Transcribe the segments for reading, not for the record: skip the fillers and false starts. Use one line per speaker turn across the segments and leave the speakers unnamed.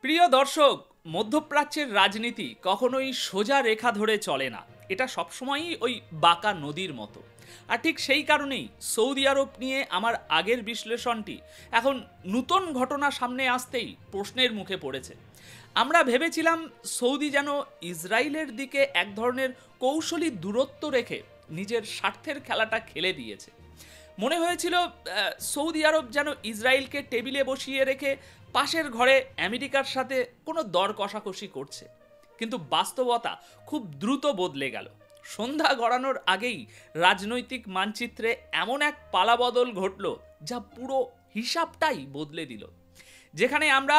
প্রিয় দর্শক, মধ্যপ্রাচ্যের রাজনীতি কখনোই সোজা রেখা ধরে চলে না। এটা সবসময়ই ওই বাঁকা নদীর মতো। আর ঠিক সেই কারণেই সৌদি আরব নিয়ে আমার আগের বিশ্লেষণটি এখন নতুন ঘটনা সামনে আসতেই প্রশ্নের মুখে পড়েছে। আমরা ভেবেছিলাম সৌদি যেন ইসরায়েলের দিকে এক ধরনের কৌশলী দূরত্ব রেখে নিজের স্বার্থের খেলাটা খেলে দিয়েছে। মনে হয়েছিল সৌদি আরব যেন ইসরায়েলকে টেবিলে বসিয়ে রেখে পাশের ঘরে আমেরিকার সাথে কোনো দর কষাকষি করছে। কিন্তু বাস্তবতা খুব দ্রুত বদলে গেল। সন্ধ্যা গড়ানোর আগেই রাজনৈতিক মানচিত্রে এমন এক পালাবদল ঘটল যা পুরো হিসাবটাই বদলে দিল। যেখানে আমরা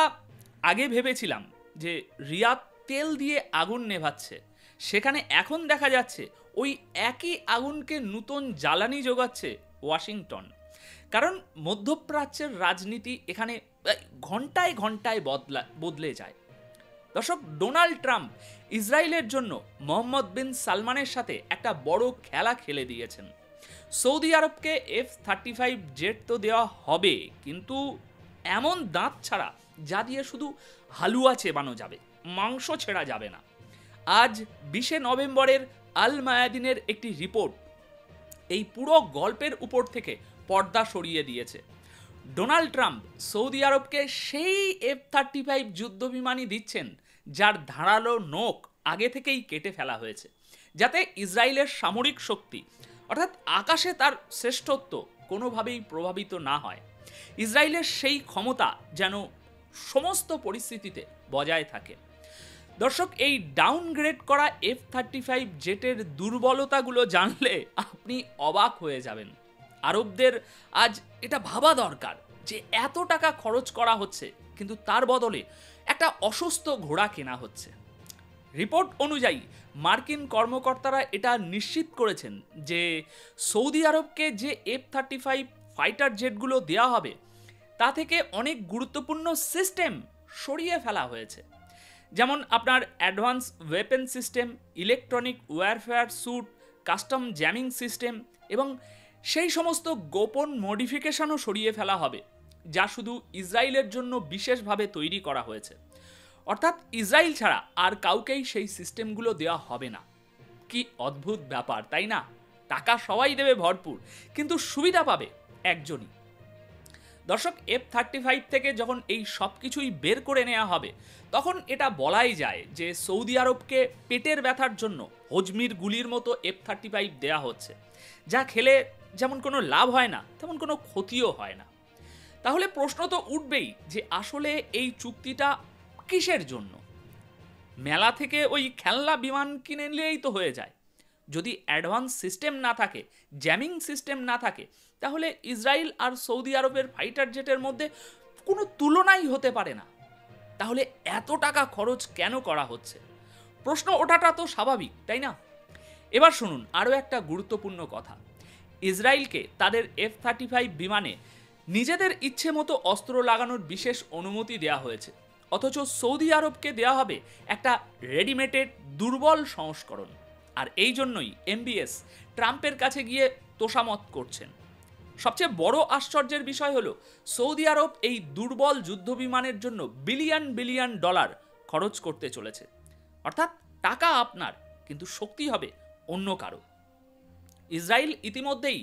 আগে ভেবেছিলাম যে রিয়াদ তেল দিয়ে আগুন নেভাচ্ছে, সেখানে এখন দেখা যাচ্ছে ওই একই আগুনকে নতুন জ্বালানি যোগাচ্ছে ওয়াশিংটন। কারণ মধ্যপ্রাচ্যের রাজনীতি এখানে ঘন্টায় ঘন্টায় বদলে যায়। দর্শক, ডোনাল্ড ট্রাম্প ইসরায়েলের জন্য মোহাম্মদ বিন সালমানের সাথে একটা বড় খেলা খেলে দিয়েছেন। সৌদি আরবকে F-35 জেট তো দেওয়া হবে, কিন্তু এমন দাঁত ছাড়া যা দিয়ে শুধু হালুয়া চেবানো যাবে, মাংস ছেঁড়া যাবে না। আজ 20 নভেম্বরের আল মায়াদিনের একটি রিপোর্ট এই পুরো গল্পের উপর থেকে পর্দা সরিয়ে দিয়েছে। ডোনাল্ড ট্রাম্প সৌদি আরবকে সেই F-35 যুদ্ধবিমানই দিচ্ছেন যার ধারালো নোক আগে থেকেই কেটে ফেলা হয়েছে, যাতে ইসরায়েলের সামরিক শক্তি অর্থাৎ আকাশে তার শ্রেষ্ঠত্ব কোনোভাবেই প্রভাবিত না হয়। ইসরায়েলের সেই ক্ষমতা যেন সমস্ত পরিস্থিতিতে বজায় থাকে। দর্শক, এই ডাউনগ্রেড করা F-35 জেটের দুর্বলতাগুলো জানলে আপনি অবাক হয়ে যাবেন। আরবদের আজ এটা ভাবা দরকার যে এত টাকা খরচ করা হচ্ছে, কিন্তু তার বদলে একটা অসুস্থ ঘোড়া কেনা হচ্ছে। রিপোর্ট অনুযায়ী মার্কিন কর্মকর্তারা এটা নিশ্চিত করেছেন যে সৌদি আরবকে যে F-35 ফাইটার জেটগুলো দেওয়া হবে তা থেকে অনেক গুরুত্বপূর্ণ সিস্টেম সরিয়ে ফেলা হয়েছে। যেমন আপনার advance weapon system, electronic warfare suite, custom jamming system এবং সেই সমস্ত গোপন মডিফিকেশনও সরিয়ে ফেলা হবে যা শুধু ইসরায়েলের জন্য বিশেষভাবে তৈরি করা হয়েছে। অর্থাৎ ইসরায়েল ছাড়া আর কাউকেই সেই সিস্টেমগুলো দেওয়া হবে না। কি অদ্ভুত ব্যাপার, তাই না? টাকা সবাই দেবে ভরপুর, কিন্তু সুবিধা পাবে একজনই। দর্শক, F-35 থেকে যখন এই সব কিছুই বের করে নেওয়া হবে, তখন এটা বলাই যায় যে সৌদি আরবকে পেটের ব্যথার জন্য হজমির গুলির মতো F-35 দেয়া হচ্ছে, যা খেলে যেমন কোনো লাভ হয় না, তেমন কোনো ক্ষতিও হয় না। তাহলে প্রশ্ন তো উঠবেই যে আসলে এই চুক্তিটা কিসের জন্য? মেলা থেকে ওই খেলনা বিমান কিনে নিলেই তো হয়ে যায়। যদি অ্যাডভান্স সিস্টেম না থাকে, জ্যামিং সিস্টেম না থাকে, তাহলে ইসরায়েল আর সৌদি আরবের ফাইটার জেটের মধ্যে কোনো তুলনাই হতে পারে না। তাহলে এত টাকা খরচ কেন করা হচ্ছে? প্রশ্ন ওঠাটা তো স্বাভাবিক, তাই না? এবার শুনুন আরও একটা গুরুত্বপূর্ণ কথা। ইসরায়েলকে তাদের F-35 বিমানে নিজেদের ইচ্ছে মতো অস্ত্র লাগানোর বিশেষ অনুমতি দেওয়া হয়েছে, অথচ সৌদি আরবকে দেওয়া হবে একটা রেডিমেডেড দুর্বল সংস্করণ। আর এই জন্যই MBS ট্রাম্পের কাছে গিয়ে তোষামত করছেন। সবচেয়ে বড় আশ্চর্যের বিষয় হলো সৌদি আরব এই দুর্বল যুদ্ধবিমানের জন্য বিলিয়ন বিলিয়ন ডলার খরচ করতে চলেছে। অর্থাৎ টাকা আপনার, কিন্তু শক্তি হবে অন্য কারো। ইসরায়েল ইতিমধ্যেই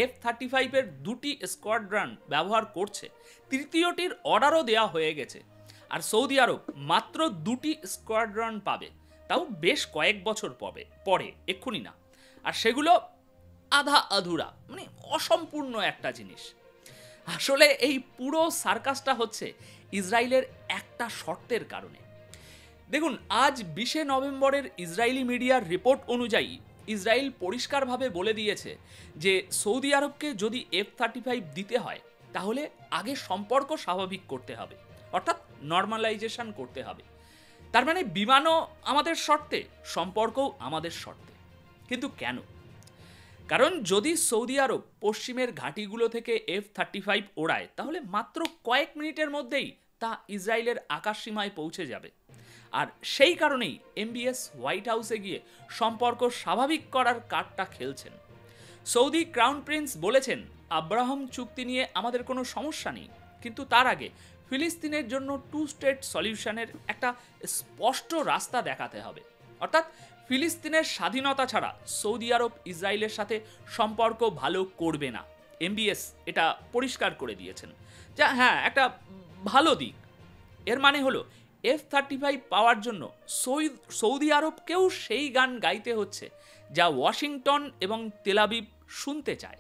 F-35 এর 2টি স্কোয়াড্রন ব্যবহার করছে, তৃতীয়টির অর্ডারও দেওয়া হয়ে গেছে। আর সৌদি আরব মাত্র 2টি স্কোয়াড্রন পাবে, তাও বেশ কয়েক বছর পরে, এক্ষুনি না। আর সেগুলো আধা আধুরা, মানে অসম্পূর্ণ একটা জিনিস। আসলে এই পুরো সার্কাসটা হচ্ছে ইসরায়েলের একটা শর্তের কারণে। দেখুন, আজ 20 নভেম্বরের ইসরায়েলি মিডিয়ার রিপোর্ট অনুযায়ী ইসরায়েল পরিষ্কারভাবে বলে দিয়েছে যে সৌদি আরবকে যদি F-35 দিতে হয় তাহলে আগে সম্পর্ক স্বাভাবিক করতে হবে, অর্থাৎ নর্মালাইজেশন করতে হবে। তার মানে বিমানও আমাদের শর্তে, সম্পর্কও আমাদের শর্তে। কিন্তু কেন? কারণ যদি সৌদি আরব পশ্চিমের ঘাঁটিগুলো থেকে F-35 ওড়ায়, তাহলে মাত্র কয়েক মিনিটের মধ্যেই তা ইসরায়েলের আকাশসীমায় পৌঁছে যাবে। আর সেই কারণেই MBS হোয়াইট হাউসে গিয়ে সম্পর্ক স্বাভাবিক করার কার্ডটা খেলছেন। সৌদি ক্রাউন প্রিন্স বলেছেন, আব্রাহাম চুক্তি নিয়ে আমাদের কোনো সমস্যা নেই, কিন্তু তার আগে ফিলিস্তিনের জন্য টু স্টেট সলিউশনের একটা স্পষ্ট রাস্তা দেখাতে হবে। অর্থাৎ ফিলিস্তিনের স্বাধীনতা ছাড়া সৌদি আরব ইসরায়েলের সাথে সম্পর্ক ভালো করবে না। এমবিএস এটা পরিষ্কার করে দিয়েছেন, যা হ্যাঁ একটা ভালো দিক। এর মানে হলো F-35 পাওয়ার জন্য সৌদি আরবকেও সেই গান গাইতে হচ্ছে যা ওয়াশিংটন এবং তেলাবিব শুনতে চায়।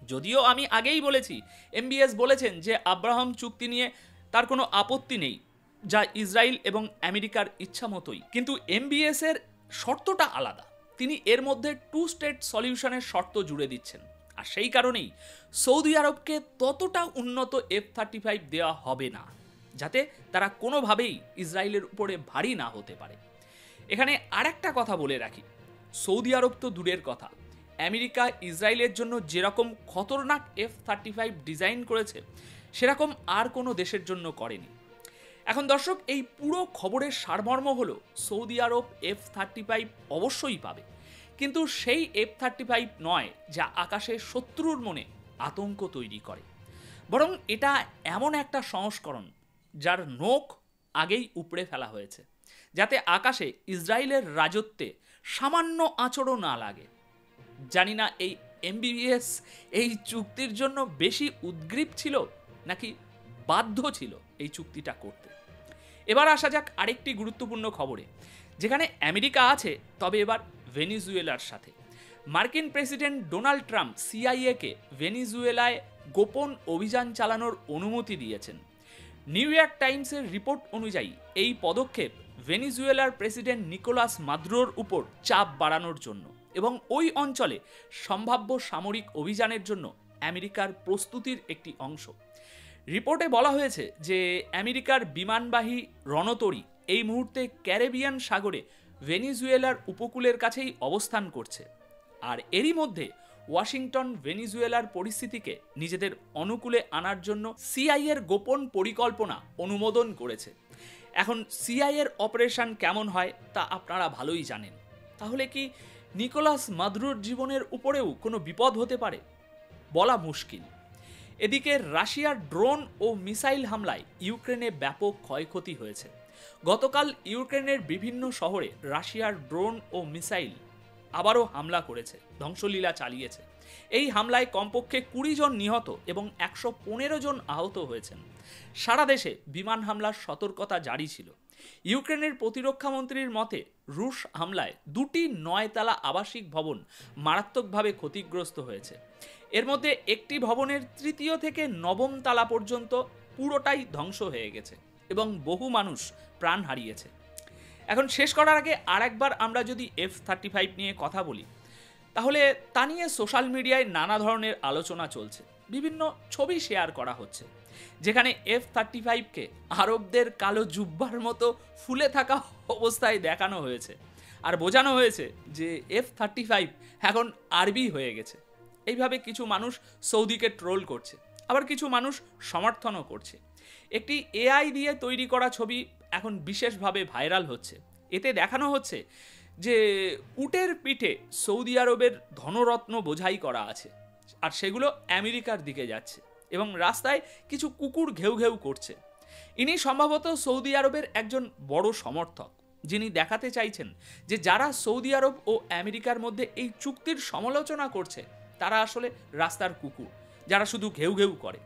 যদিও আমি আগেই বলেছি, এমবিএস বলেছেন যে আব্রাহাম চুক্তি নিয়ে তার কোনো আপত্তি নেই, যা ইসরায়েল এবং আমেরিকার ইচ্ছা মতোই। কিন্তু এমবিএস এর শর্তটা আলাদা। তিনি এর মধ্যে টু স্টেট সলিউশনের শর্ত জুড়ে দিচ্ছেন, আর সেই কারণেই সৌদি আরবকে ততটা উন্নত F-35 দেওয়া হবে না, যাতে তারা কোনোভাবেই ইসরায়েলের উপরে ভারী না হতে পারে। এখানে আরেকটা কথা বলে রাখি, সৌদি আরব তো দূরের কথা, আমেরিকা ইসরায়েলের জন্য যেরকম খতরনাক F-35 ডিজাইন করেছে সেরকম আর কোনো দেশের জন্য করেনি। এখন দর্শক, এই পুরো খবরের সারমর্ম হলো সৌদি আরব F-35 অবশ্যই পাবে, কিন্তু সেই F-35 নয় যা আকাশে শত্রুর মনে আতঙ্ক তৈরি করে, বরং এটা এমন একটা সংস্করণ যার নখ আগেই উপড়ে ফেলা হয়েছে, যাতে আকাশে ইসরায়েলের রাজত্বে সামান্য আঁচড়ও না লাগে। জানি না এই এমবিএস এই চুক্তির জন্য বেশি উদ্গ্রীব ছিল নাকি বাধ্য ছিল এই চুক্তিটা করতে। এবার আসা যাক আরেকটি গুরুত্বপূর্ণ খবরে, যেখানে আমেরিকা আছে তবে এবার ভেনিজুয়েলার সাথে। মার্কিন প্রেসিডেন্ট ডোনাল্ড ট্রাম্প সিআইএকে ভেনিজুয়েলায় গোপন অভিযান চালানোর অনুমতি দিয়েছেন। নিউ ইয়র্ক টাইমসের রিপোর্ট অনুযায়ী এই পদক্ষেপ ভেনিজুয়েলার প্রেসিডেন্ট নিকোলাস মাদুরোর উপর চাপ বাড়ানোর জন্য এবং ওই অঞ্চলে সম্ভাব্য সামরিক অভিযানের জন্য আমেরিকার প্রস্তুতির একটি অংশ। রিপোর্টে বলা হয়েছে যে আমেরিকার বিমানবাহী রণতরী এই মুহূর্তে ক্যারিবিয়ান সাগরে ভেনিজুয়েলার উপকূলের কাছেই অবস্থান করছে, আর এরই মধ্যে ওয়াশিংটন ভেনিজুয়েলার পরিস্থিতিকে নিজেদের অনুকূলে আনার জন্য সিআইএর গোপন পরিকল্পনা অনুমোদন করেছে। এখন সিআইএর অপারেশন কেমন হয় তা আপনারা ভালোই জানেন। তাহলে কি নিকোলাস মাদুরোর জীবনের উপরেও কোনো বিপদ হতে পারে? বলা মুশকিল। এদিকে রাশিয়ার ড্রোন ও মিসাইল হামলায় ইউক্রেনে ব্যাপক ক্ষয়ক্ষতি হয়েছে। গতকাল ইউক্রেনের বিভিন্ন শহরে রাশিয়ার ড্রোন ও মিসাইল আবারও হামলা করেছে, ধ্বংসলীলা চালিয়েছে। এই হামলায় কমপক্ষে 20 জন নিহত এবং 115 জন আহত হয়েছেন। সারা দেশে বিমান হামলার সতর্কতা জারি ছিল। ইউক্রেনের প্রতিরক্ষামন্ত্রীর মতে রুশ হামলায় 2টি 9 তলা আবাসিক ভবন মারাত্মকভাবে ক্ষতিগ্রস্ত হয়েছে। এর মধ্যে একটি ভবনের 3য় থেকে 9ম তলা পর্যন্ত পুরোটাই ধ্বংস হয়ে গেছে এবং বহু মানুষ প্রাণ হারিয়েছে। এখন শেষ করার আগে আরেকবার আমরা যদি F-35 নিয়ে কথা বলি, তাহলে তা নিয়ে সোশ্যাল মিডিয়ায় নানা ধরনের আলোচনা চলছে। বিভিন্ন ছবি শেয়ার করা হচ্ছে, যেখানে F-35কে আরবদের কালো জুব্বার মতো ফুলে থাকা অবস্থায় দেখানো হয়েছে, আর বোঝানো হয়েছে যে F-35 এখন আরবি হয়ে গেছে। এইভাবে কিছু মানুষ সৌদিকে ট্রোল করছে, আবার কিছু মানুষ সমর্থনও করছে। একটি এআই দিয়ে তৈরি করা ছবি এখন বিশেষভাবে ভাইরাল হচ্ছে। এতে দেখানো হচ্ছে যে উটের পিঠে সৌদি আরবের ধনরত্ন বোঝাই করা আছে, আর সেগুলো আমেরিকার দিকে যাচ্ছে এবং রাস্তায় কিছু কুকুর ঘেউ ঘেউ করছে। ইনি সম্ভবত সৌদি আরবের একজন বড় সমর্থক, যিনি দেখাতে চাইছেন যে যারা সৌদি আরব ও আমেরিকার মধ্যে এই চুক্তির সমালোচনা করছে তারা আসলে রাস্তার কুকুর, যারা শুধু ঘেউ ঘেউ করে,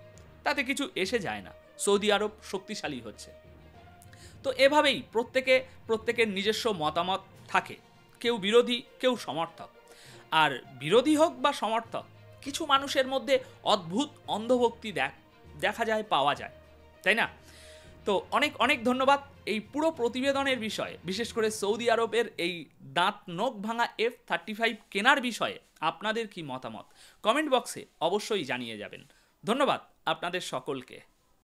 তাতে কিছু এসে যায় না। সৌদি আরব শক্তিশালী হচ্ছে। তো এভাবেই প্রত্যেকের নিজস্ব মতামত থাকে, কেউ বিরোধী কেউ সমর্থক। আর বিরোধী হোক বা সমর্থক, কিছু মানুষের মধ্যে অদ্ভুত অন্ধভক্তি দেখা যায়, পাওয়া যায়, তাই না? তো অনেক অনেক ধন্যবাদ এই পুরো প্রতিবেদনের বিষয়ে, বিশেষ করে সৌদি আরবের এই দাঁত নখ ভাঙা F-35 কেনার বিষয়ে আপনাদের কি মতামত কমেন্ট বক্সে অবশ্যই জানিয়ে যাবেন। ধন্যবাদ আপনাদের সকলকে।